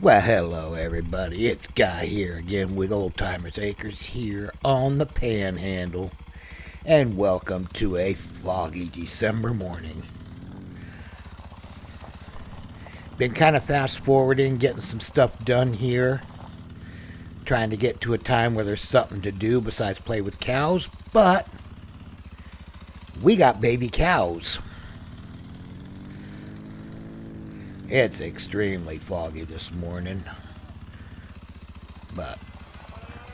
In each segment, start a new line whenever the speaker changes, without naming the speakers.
Well, hello everybody, it's Guy here again with Oldtimersacres here on the Panhandle, and welcome to a foggy December morning. Been kind of fast forwarding, getting some stuff done here, trying to get to a time where there's something to do besides play with cows, but we got baby cows. It's extremely foggy this morning, but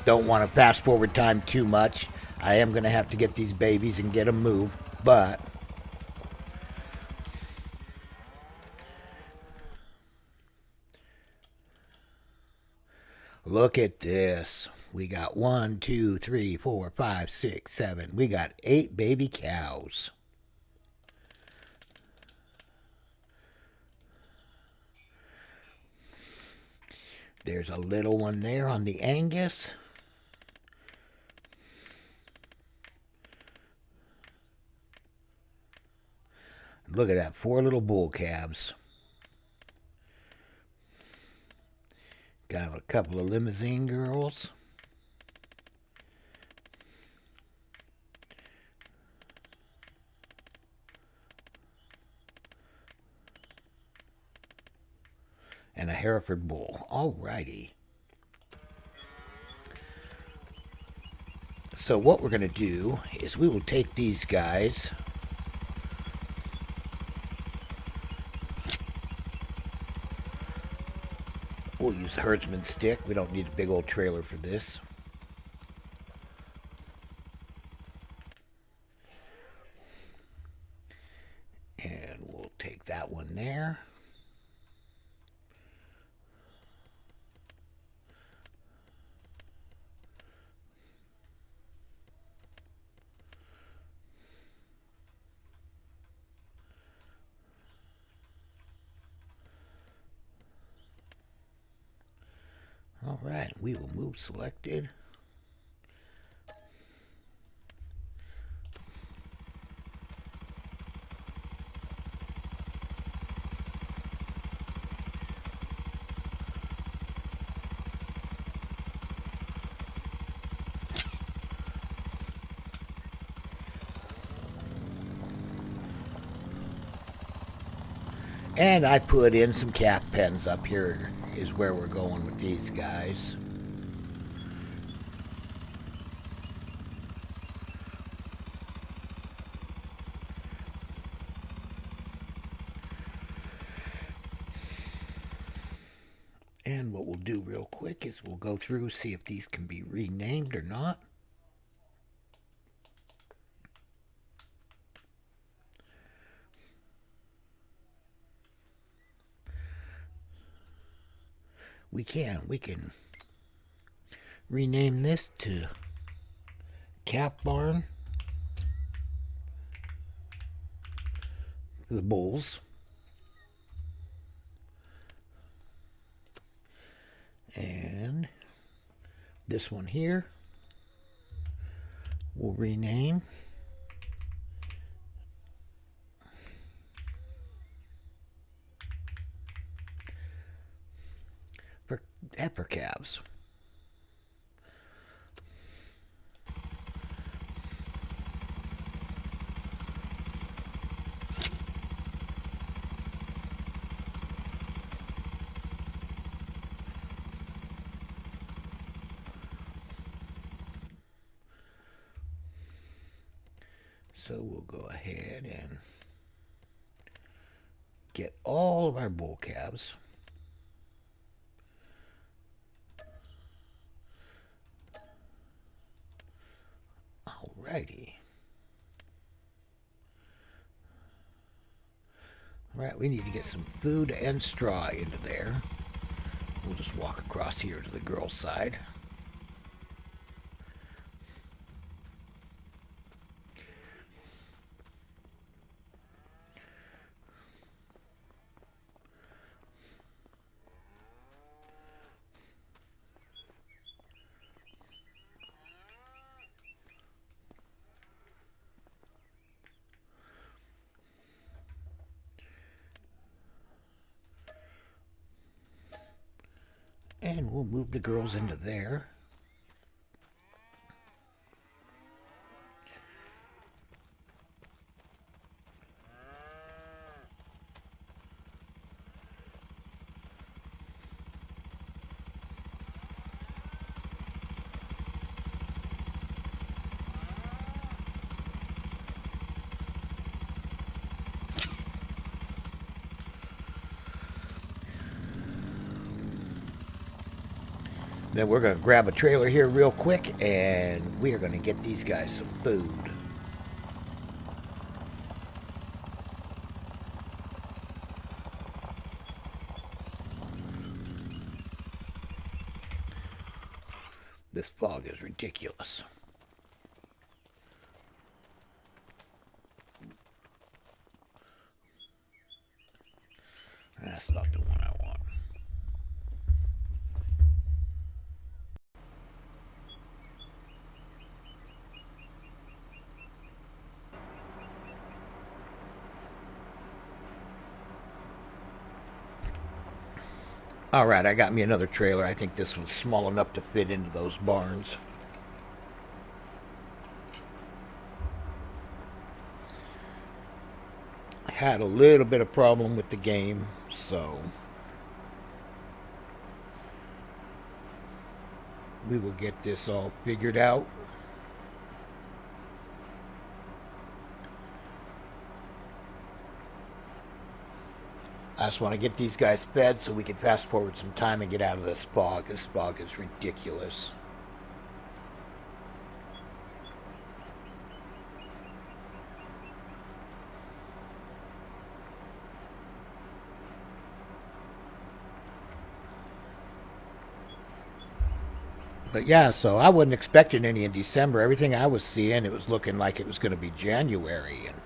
don't want to fast forward time too much. I am going to have to get these babies and get them moved, but look at this. We got 1, 2, 3, 4, 5, 6, 7. We got 8 baby cows. There's a little one there on the Angus. Look at that, 4 little bull calves. Got a couple of limousine girls. And a Hereford bull. Alrighty. So what we're going to do is we will take these guys. We'll use a herdsman's stick. We don't need a big old trailer for this. And we'll take that one there. All right, we will move selected. And I put in some calf pens up here is where we're going with these guys. And what we'll do real quick is we'll go through, see if these can be renamed or not. We can rename this to Calf Barn for the bulls. And this one here we'll rename for heifer calves. So we'll go ahead and get all of our bull calves. Alrighty. Alright, we need to get some food and straw into there. We'll just walk across here to the girls' side. And we'll move the girls into there. Then we're going to grab a trailer here real quick, and we are going to get these guys some food. This fog is ridiculous. That's not the one I want. Alright, I got me another trailer. I think this one's small enough to fit into those barns. I had a little bit of problem with the game, so we will get this all figured out. I just want to get these guys fed so we can fast forward some time and get out of this fog. This fog is ridiculous. But yeah, so I wasn't expecting any in December. Everything I was seeing, it was looking like it was going to be January. And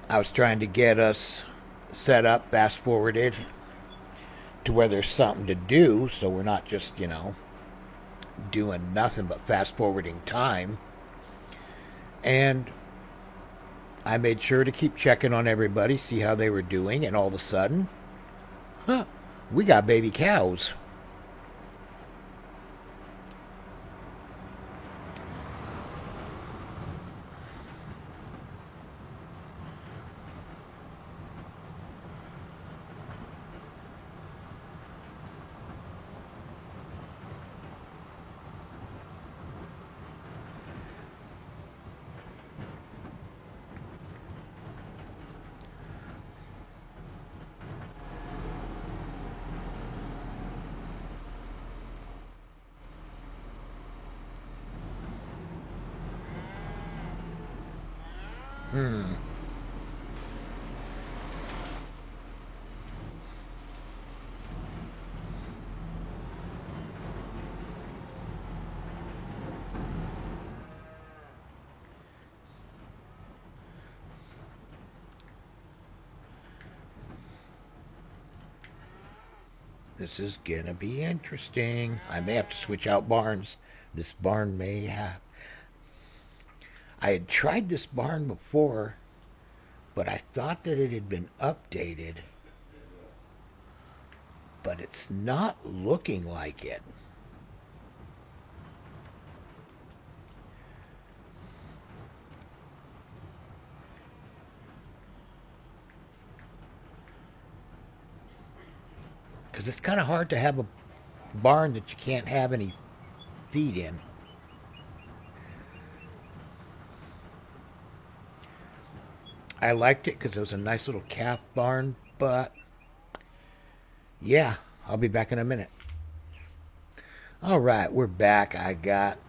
I was trying to get us set up, fast forwarded to where there's something to do, so we're not just, you know, doing nothing but fast forwarding time. And I made sure to keep checking on everybody, see how they were doing, and all of a sudden, we got baby cows. This is gonna be interesting. I may have to switch out barns. This barn may have... I had tried this barn before, but I thought that it had been updated. But it's not looking like it. Because it's kind of hard to have a barn that you can't have any feed in. I liked it because it was a nice little calf barn, but yeah, I'll be back in a minute. Alright, we're back. I got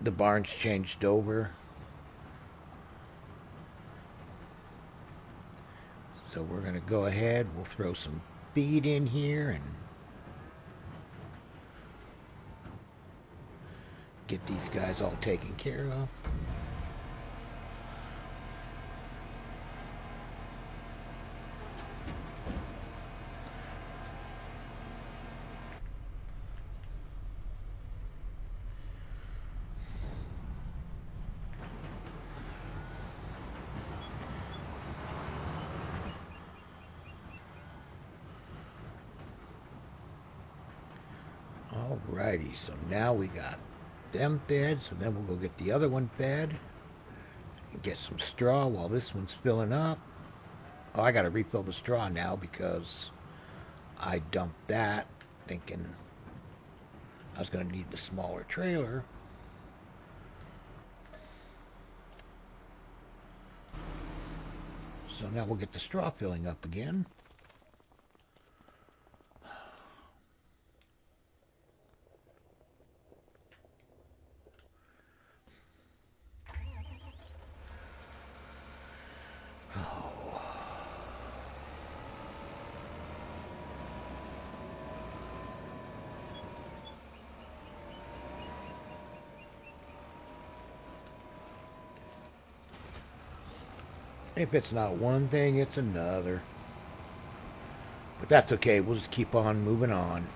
the barns changed over. So we're going to go ahead, we'll throw some feed in here and get these guys all taken care of. Alrighty, so now we got them fed, so then we'll go get the other one fed and get some straw while this one's filling up. Oh, I gotta refill the straw now because I dumped that thinking I was gonna need the smaller trailer. So now we'll get the straw filling up again. If it's not one thing, it's another. But that's okay. We'll just keep on moving on.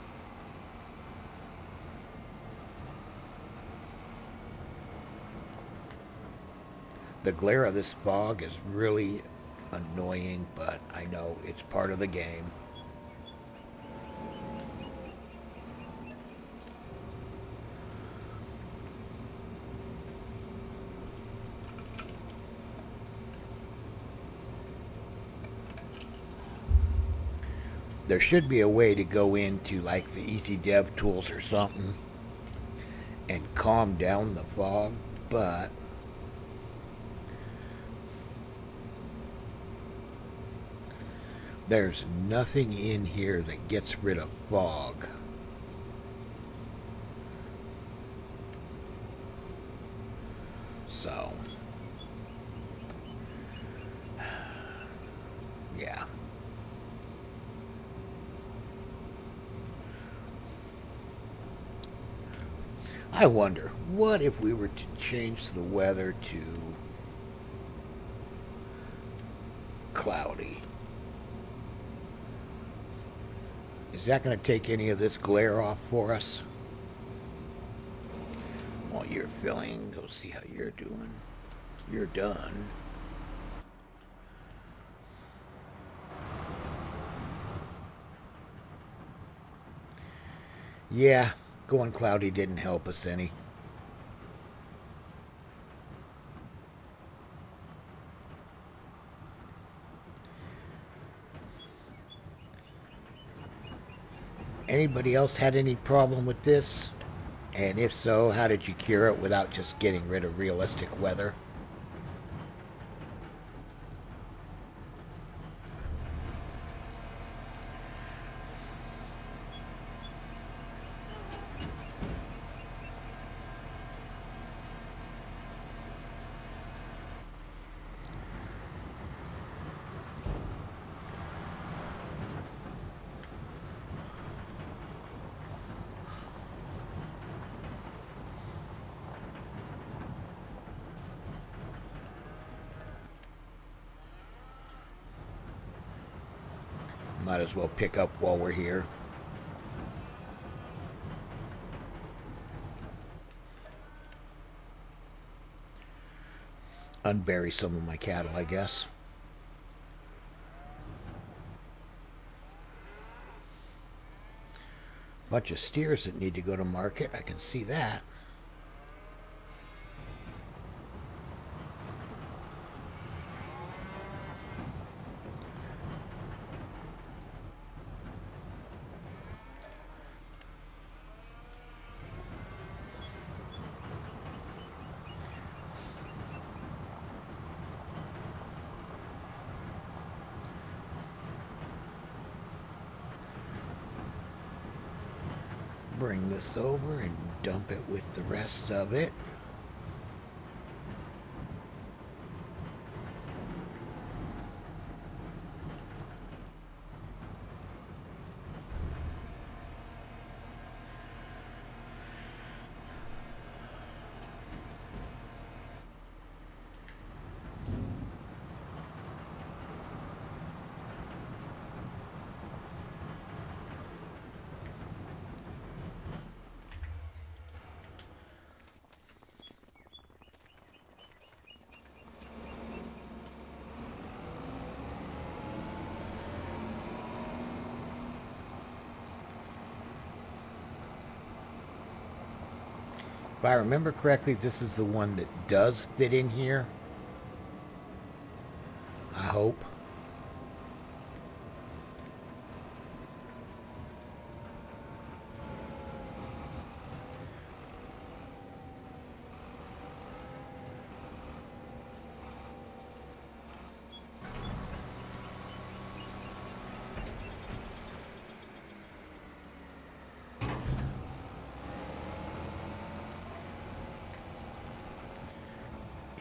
The glare of this fog is really annoying, but I know it's part of the game. There should be a way to go into like the Easy Dev tools or something and calm down the fog, but there's nothing in here that gets rid of fog. So, yeah. I wonder, what if we were to change the weather to cloudy? Is that going to take any of this glare off for us? While you're filling, go see how you're doing. You're done. Yeah, going cloudy didn't help us any. Anybody else had any problem with this? And if so, how did you cure it without just getting rid of realistic weather? Might as well pick up while we're here. Unbury some of my cattle, I guess. Bunch of steers that need to go to market, I can see that. Bring this over and dump it with the rest of it. If I remember correctly, this is the one that does fit in here. I hope.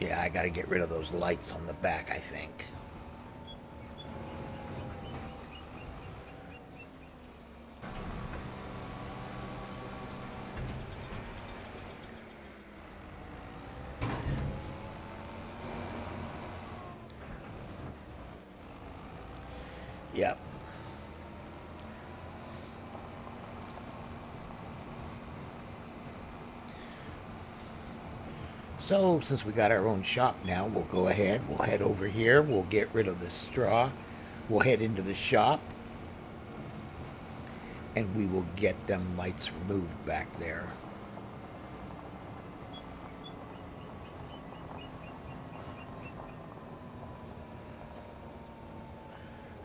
Yeah, I gotta get rid of those lights on the back, I think. Yep. So, since we got our own shop now, we'll go ahead, we'll head over here, we'll get rid of the straw, we'll head into the shop, and we will get them lights removed back there.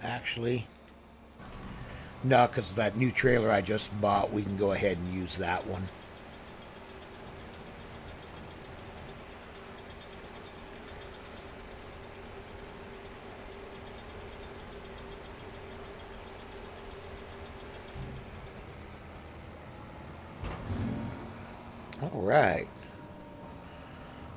Actually, no, because that new trailer I just bought, we can go ahead and use that one. Alright.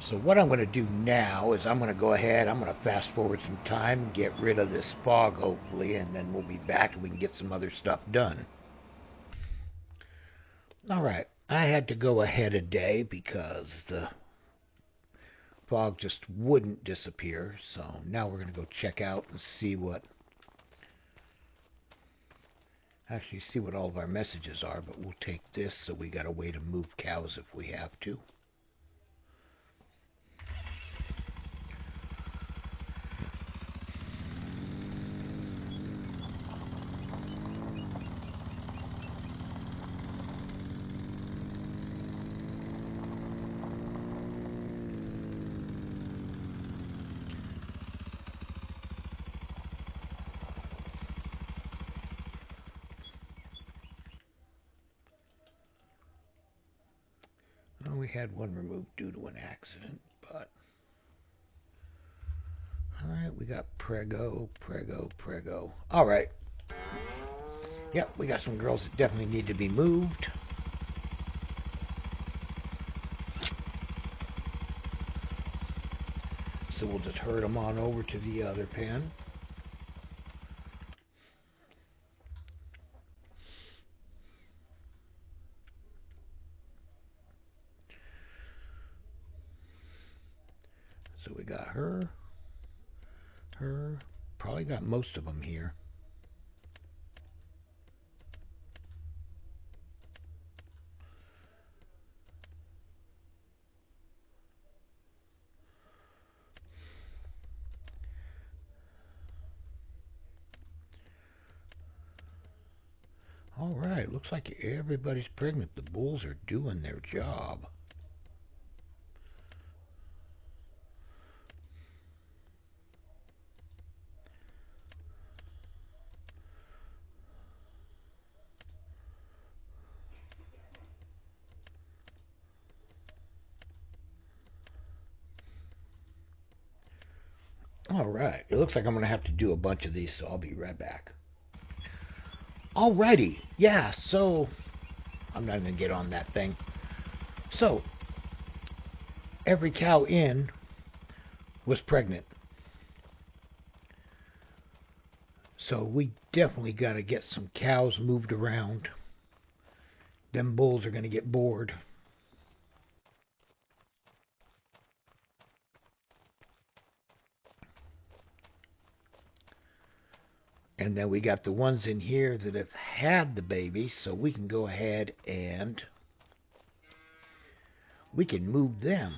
So what I'm going to do now is I'm going to go ahead, I'm going to fast forward some time, get rid of this fog hopefully, and then we'll be back and we can get some other stuff done. Alright, I had to go ahead a day because the fog just wouldn't disappear. So now we're going to go check out and see what all of our messages are, but we'll take this so we got a way to move cows if we have to. We had one removed due to an accident, but alright, we got Prego. Alright. Yep, we got some girls that definitely need to be moved. So we'll just herd them on over to the other pen. So we got her, probably got most of them here. Alright, looks like everybody's pregnant. The bulls are doing their job. Alright, it looks like I'm going to have to do a bunch of these, so I'll be right back. Alrighty, yeah, so I'm not going to get on that thing. So, every cow in was pregnant. So we definitely got to get some cows moved around. Them bulls are going to get bored. And then we got the ones in here that have had the baby, so we can go ahead and we can move them.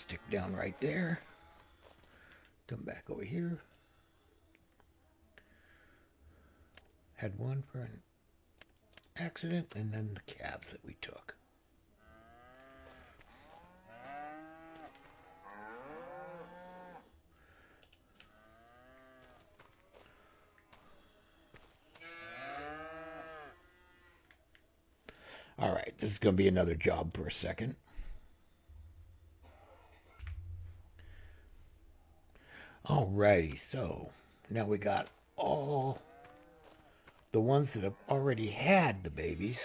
stick down right there. Come back over here. Had one for an accident, and then the calves that we took. Alright, this is going to be another job for a second. Alrighty, so now we got all the ones that have already had the babies,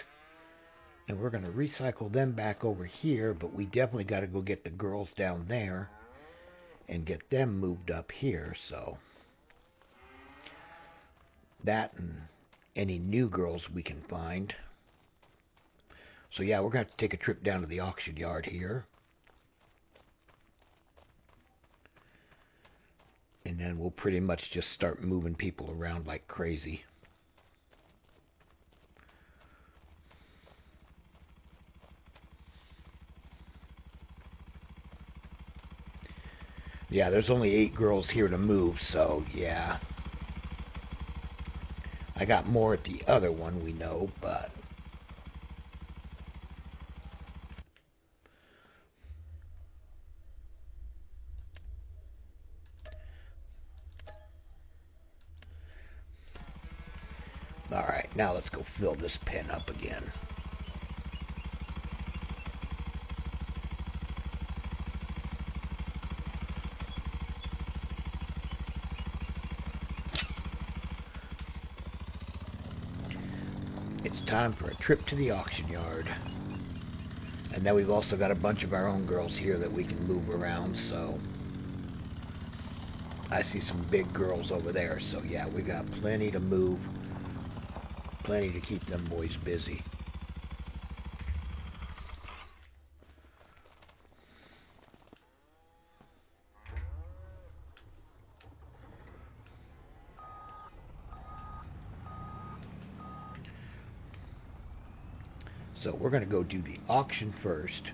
and we're going to recycle them back over here, but we definitely got to go get the girls down there and get them moved up here, so that and any new girls we can find. So yeah, we're going to have to take a trip down to the auction yard here. And then we'll pretty much just start moving people around like crazy. Yeah, there's only 8 girls here to move, so yeah. I got more at the other one, we know, but... Alright, now let's go fill this pen up again. It's time for a trip to the auction yard. And then we've also got a bunch of our own girls here that we can move around, so... I see some big girls over there, so yeah, we got plenty to move. Plenty to keep them boys busy. So we're going to go do the auction first.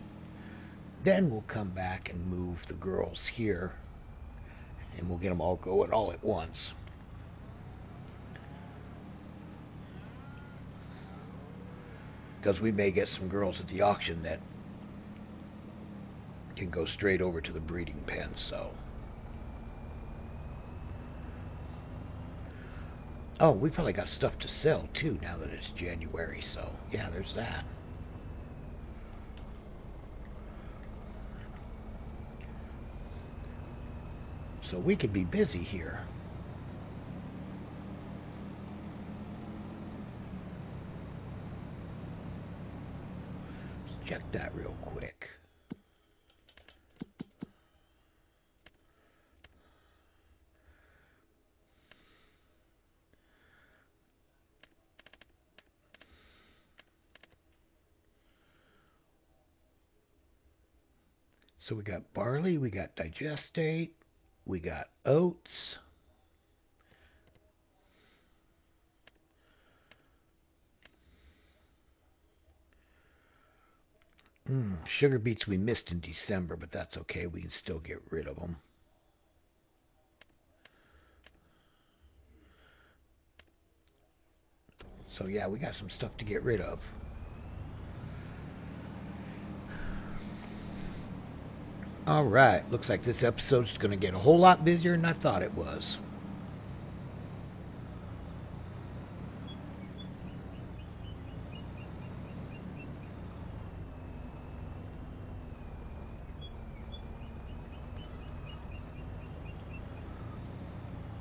Then we'll come back and move the girls here. And we'll get them all going all at once. Because we may get some girls at the auction that can go straight over to the breeding pen, so... Oh, we probably got stuff to sell, too, now that it's January, so... Yeah, there's that. So we could be busy here. Let's check that real quick. So we got barley, we got digestate, we got oats. Sugar beets we missed in December, but that's okay. We can still get rid of them. So yeah, we got some stuff to get rid of. Alright, looks like this episode's going to get a whole lot busier than I thought it was.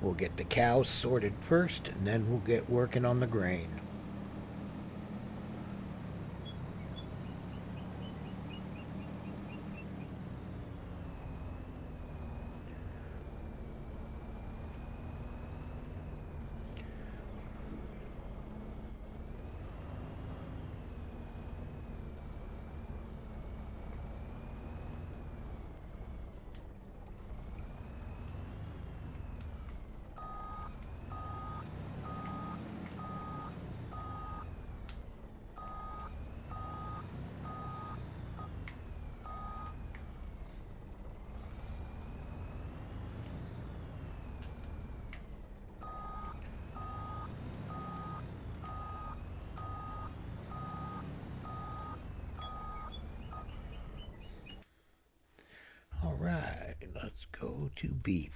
We'll get the cows sorted first, and then we'll get working on the grain. Let's go to beef.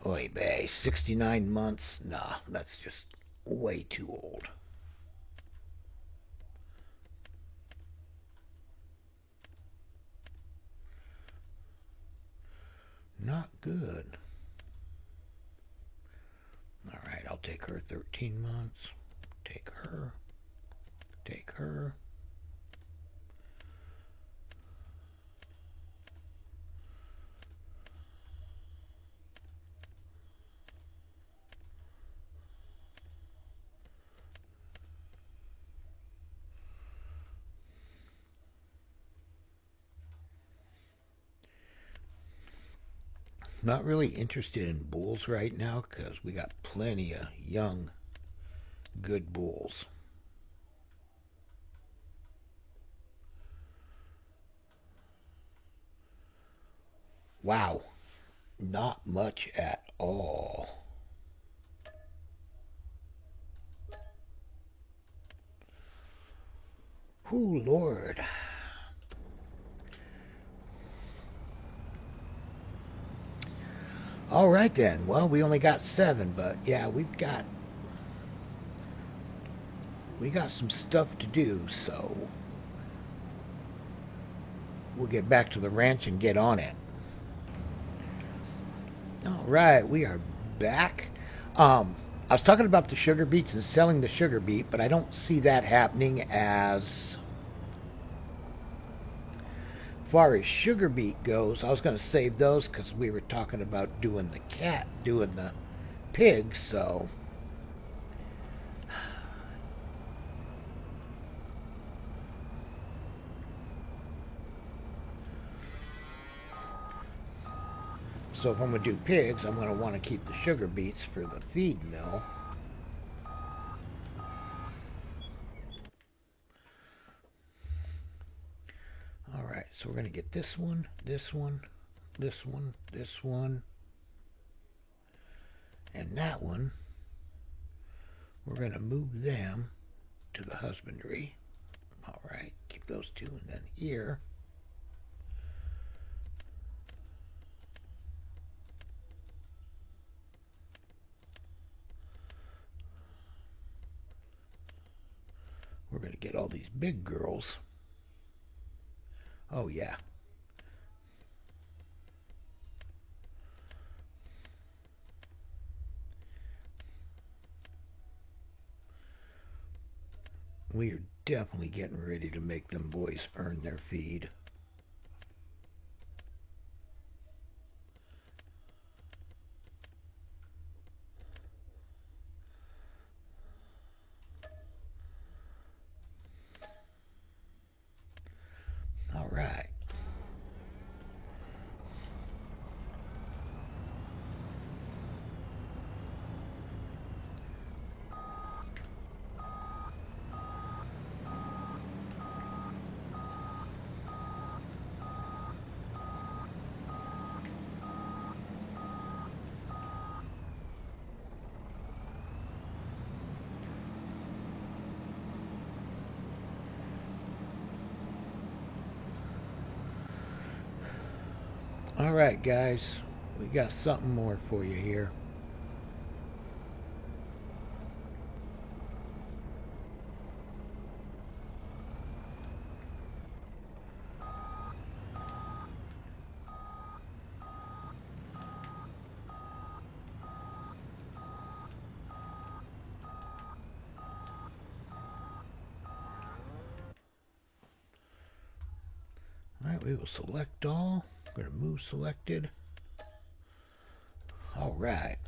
Oy vey, 69 months? Nah, that's just way too old. Not good. Alright, I'll take her 13 months. Take her. Take her. Not really interested in bulls right now because we got plenty of young, good bulls. Wow, not much at all. Oh, Lord. All right then. Well, we only got 7, but yeah, we got some stuff to do, so we'll get back to the ranch and get on it. All right, we are back. I was talking about the sugar beets and selling the sugar beet, but I don't see that happening as far as sugar beet goes. I was going to save those because we were talking about doing the pigs, so if I'm going to do pigs, I'm going to want to keep the sugar beets for the feed mill. Alright, so we're going to get this one, this one, this one, this one, and that one. We're going to move them to the husbandry. Alright, keep those 2, and then here we're going to get all these big girls. Oh yeah. We are definitely getting ready to make them boys earn their feed. All right. Alright guys, we got something more for you here. Alright, we will select all. We're going to move selected. Alright.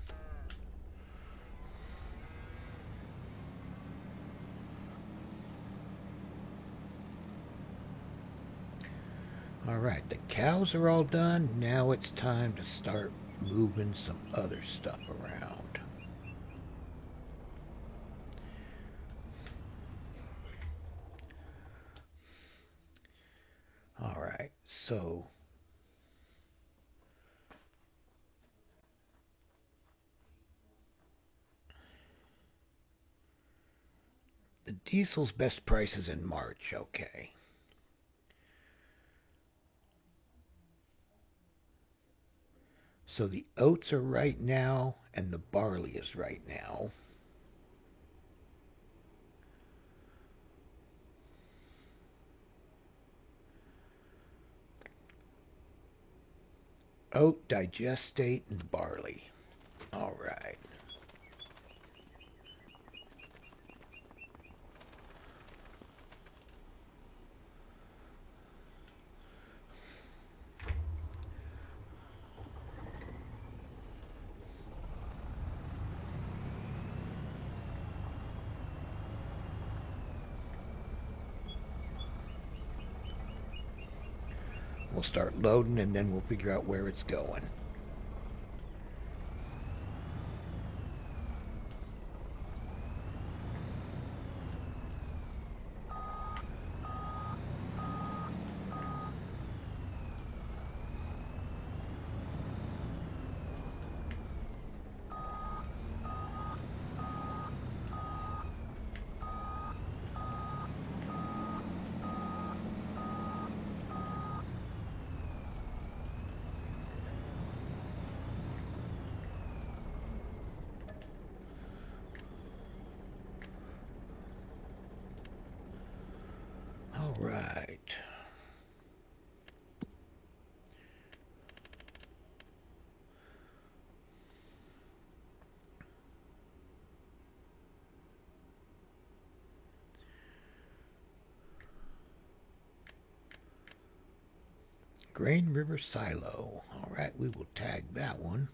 Alright, the cows are all done. Now it's time to start moving some other stuff around. Alright, so the Diesel's best price is in March, okay. So the oats are right now, and the barley is right now. Oat, digestate, and barley. All right. We'll start loading and then we'll figure out where it's going. All right. Grain River Silo. All right, we will tag that one.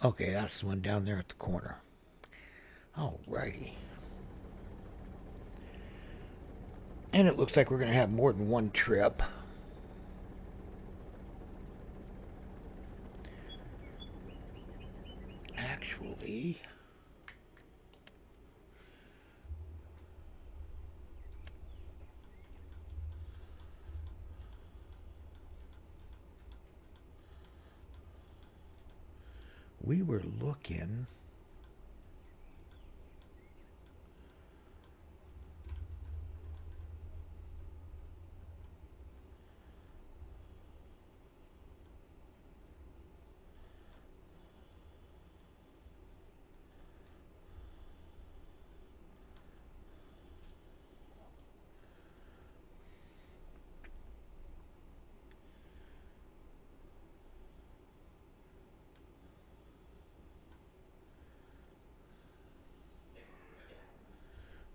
Okay, that's the one down there at the corner. Alrighty. And it looks like we're going to have more than one trip. Actually, we were looking.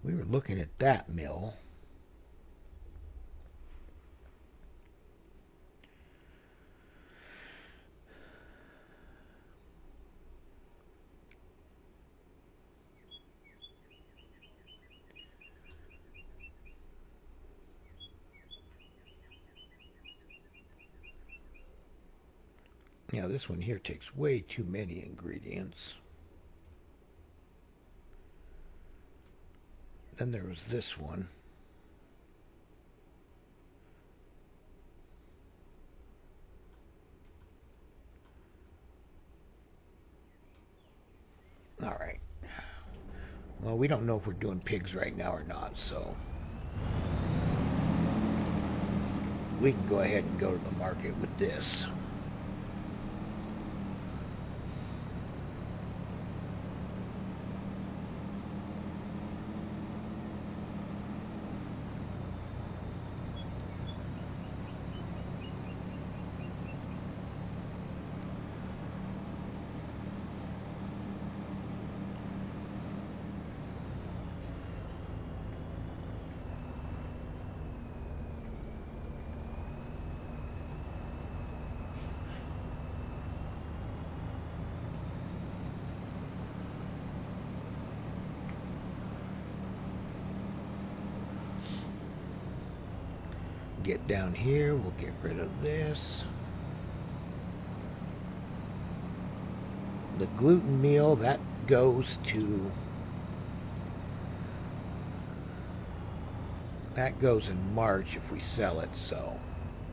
We were looking at that mill. Now this one here takes way too many ingredients. Then there was this one. Alright. Well, we don't know if we're doing pigs right now or not, so we can go ahead and go to the market with this. Get down here, we'll get rid of this. The gluten meal, that goes in March if we sell it, so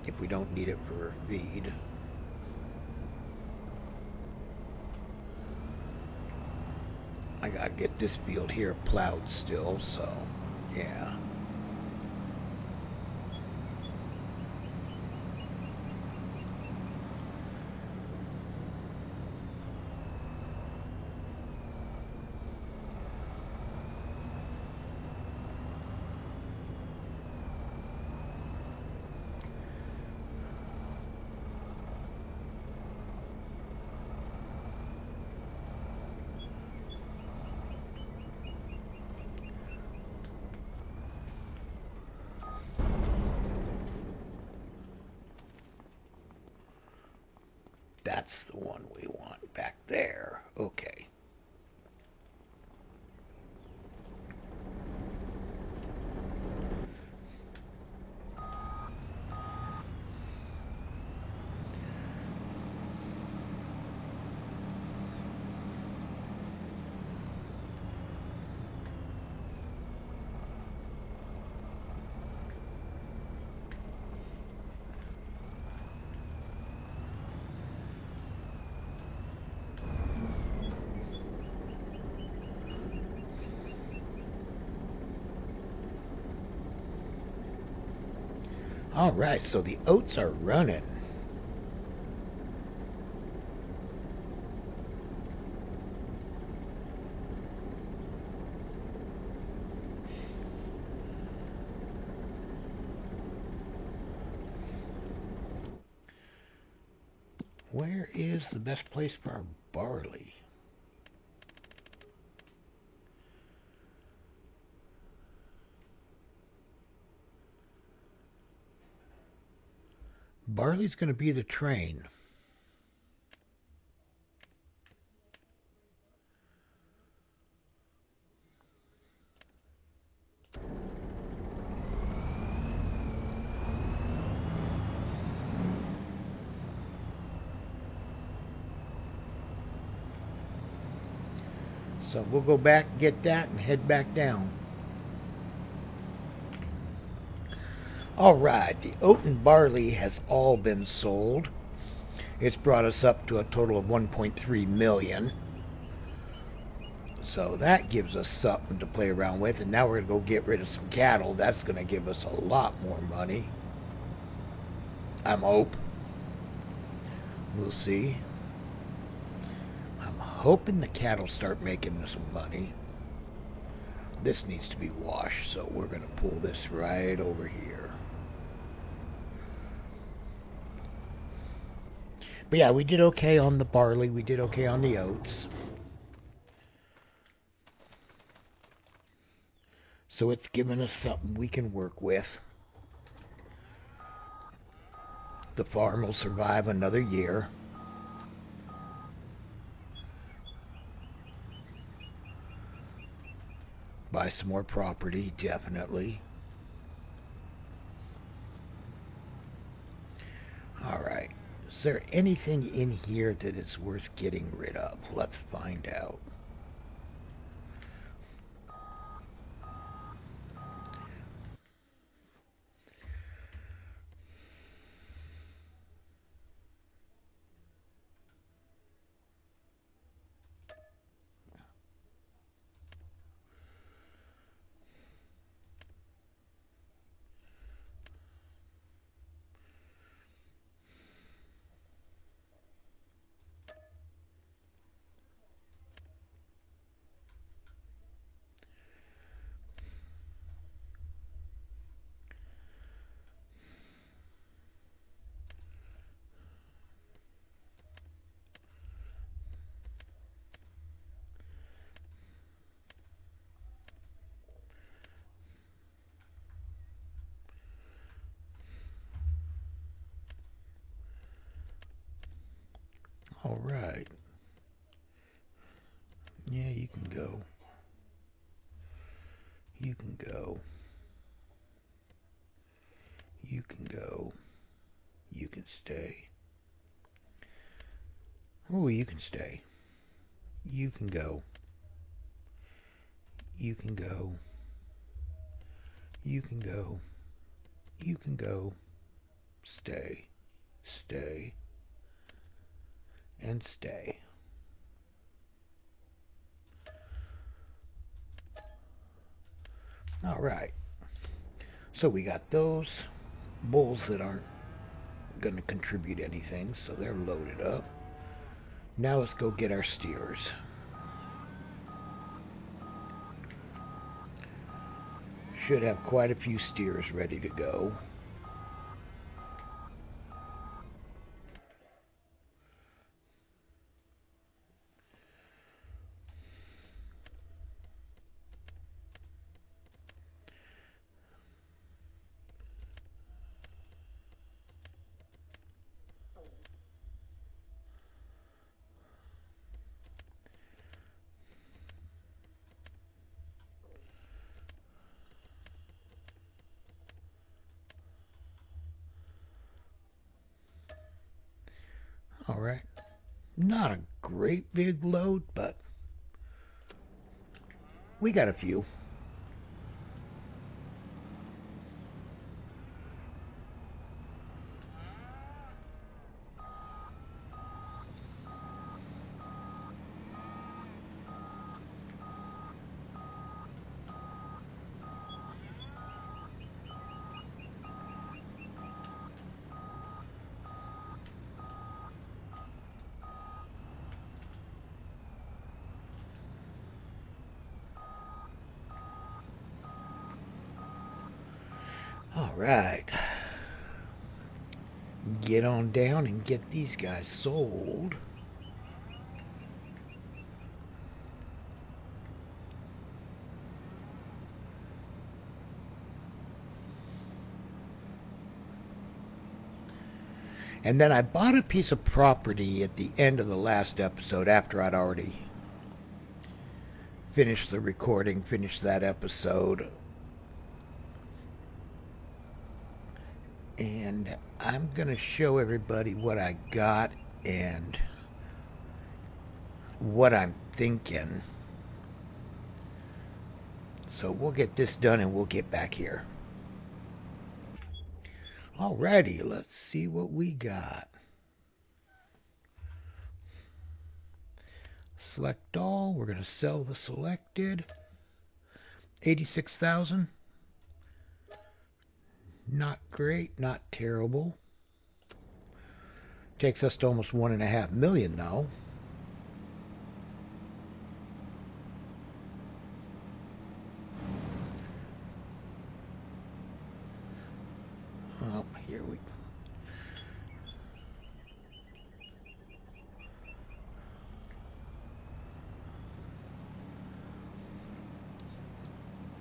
if we don't need it for feed. I gotta get this field here plowed still, so yeah. That's the one we want back there. Okay. All right, so the oats are running. Where is the best place for our barley? Barley's going to be the train. So we'll go back, get that, and head back down. Alright, the oat and barley has all been sold. It's brought us up to a total of 1.3 million. So that gives us something to play around with. And now we're going to go get rid of some cattle. That's going to give us a lot more money. I'm hope. We'll see. I'm hoping the cattle start making some money. This needs to be washed, so we're going to pull this right over here. But yeah, we did okay on the barley. We did okay on the oats. So it's given us something we can work with. The farm will survive another year. Buy some more property, definitely. Alright. Is there anything in here that is worth getting rid of? Let's find out. Alright. Yeah, you can go. You can go. You can go. You can stay. Oh, you can stay. You can go. You can go. You can go. You can go. stay, stay, and stay. All right. So we got those bulls that aren't going to contribute anything, so they're loaded up. Now let's go get our steers. Should have quite a few steers ready to go. All right. Not a great big load, but we got a few. All right. Get on down and get these guys sold. And then I bought a piece of property at the end of the last episode after I'd already finished the recording, finished that episode. And I'm going to show everybody what I got and what I'm thinking. So we'll get this done and we'll get back here. Alrighty, let's see what we got. Select all. We're going to sell the selected. 86,000. Not great, not terrible. Takes us to almost 1.5 million now. Oh, here we go.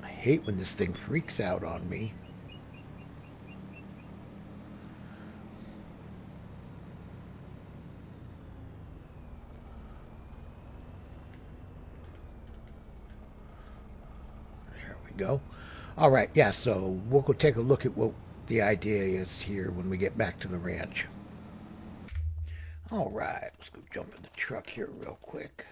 I hate when this thing freaks out on me. Go. All right, yeah, so we'll go take a look at what the idea is here when we get back to the ranch. All right, let's go jump in the truck here real quick.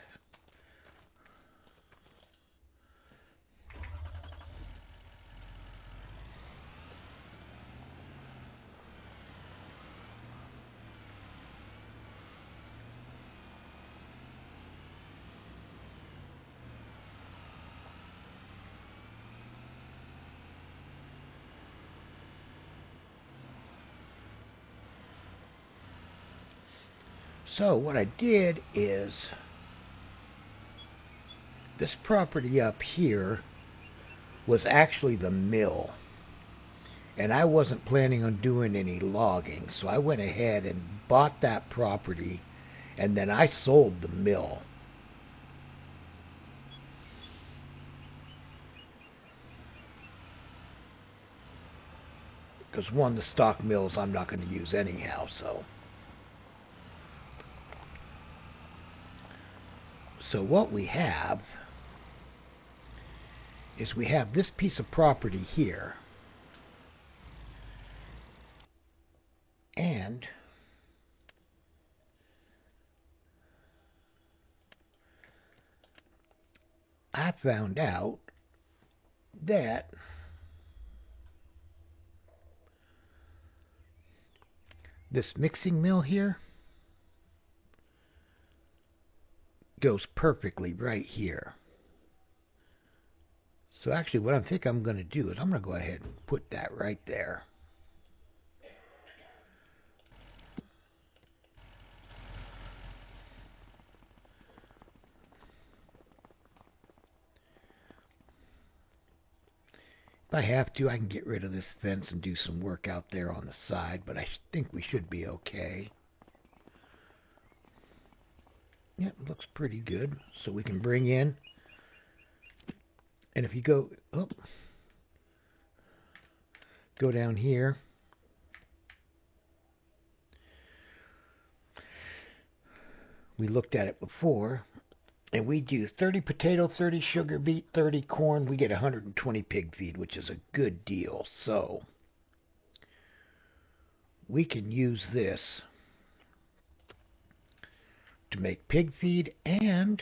So what I did is, this property up here was actually the mill. And I wasn't planning on doing any logging, so I went ahead and bought that property, and then I sold the mill. Because one of the stock mills I'm not going to use anyhow, so. So what we have is we have this piece of property here. And I found out that This mixing mill here goes perfectly right here. So actually what I think I'm going to do is I'm going to go ahead and put that right there. If I have to, I can get rid of this fence and do some work out there on the side, but I think we should be okay. Yep, looks pretty good. So we can bring in, and if you go down here, we looked at it before, and we do 30 potato, 30 sugar beet, 30 corn. We get 120 pig feed, which is a good deal. So we can use this to make pig feed, and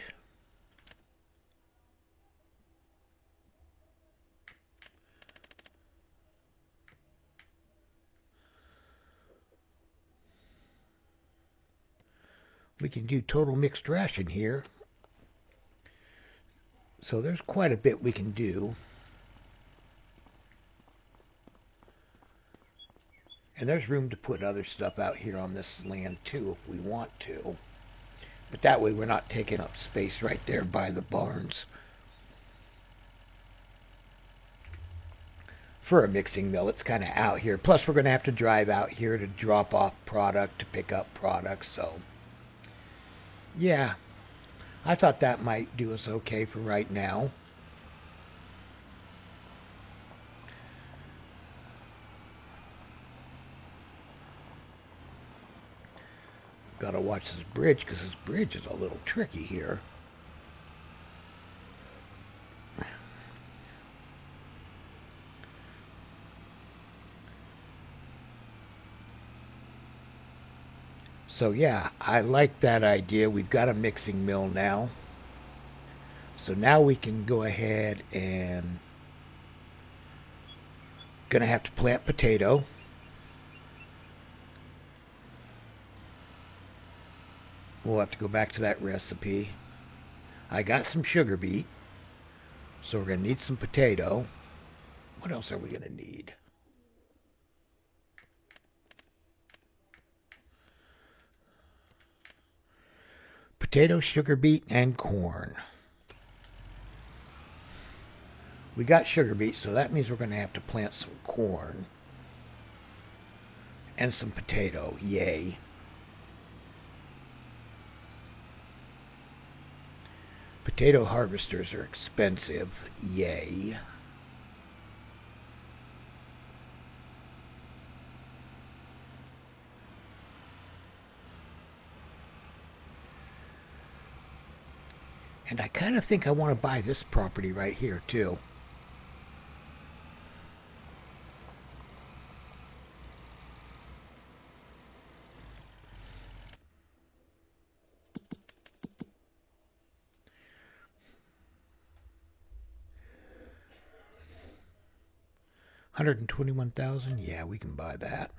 we can do total mixed ration here. So there's quite a bit we can do. And there's room to put other stuff out here on this land too if we want to. But that way we're not taking up space right there by the barns. For a mixing mill, it's kind of out here. Plus we're going to have to drive out here to drop off product, to pick up product. So yeah, I thought that might do us okay for right now. Gotta watch this bridge, because this bridge is a little tricky here. So yeah, I like that idea. We've got a mixing mill now. So now we can go ahead and gonna have to plant potato. We'll have to go back to that recipe. I got some sugar beet, so we're gonna need some potato. What else are we gonna need? Potato, sugar beet, and corn. We got sugar beet, so that means we're going to have to plant some corn and some potato. Yay. Potato harvesters are expensive. Yay. And I kind of think I want to buy this property right here too. $121,000. Yeah, we can buy that.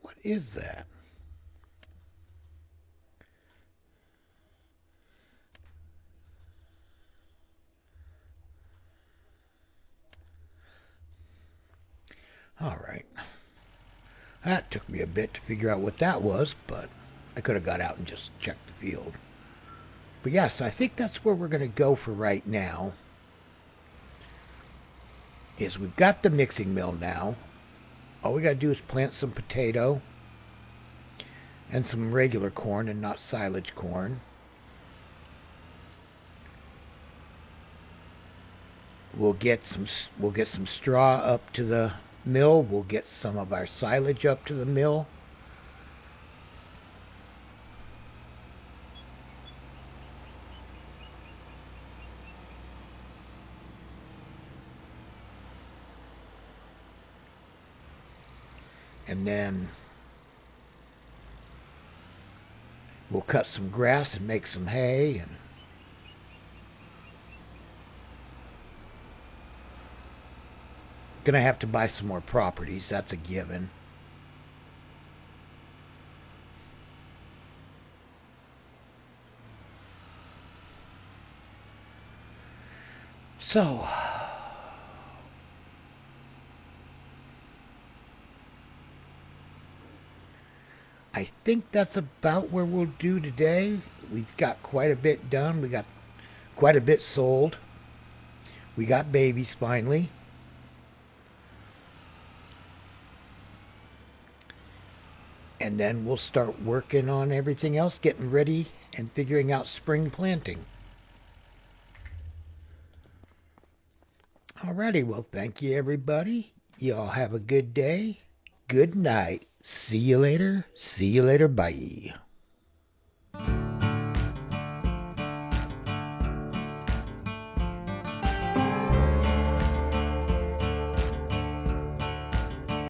What is that? All right. That took me a bit to figure out what that was, but I could have got out and just checked the field. But yes, I think that's where we're going to go for right now. Is we've got the mixing mill now. All we got to do is plant some potato and some regular corn and not silage corn. We'll get some straw up to the mill. We'll get some of our silage up to the mill. And then we'll cut some grass and make some hay, and gonna have to buy some more properties, that's a given. So I think that's about where we'll do today. We've got quite a bit done. We got quite a bit sold. We got babies finally. And then we'll start working on everything else, getting ready and figuring out spring planting. Alrighty, well, thank you, everybody. You all have a good day. Good night. See you later. See you later. Bye.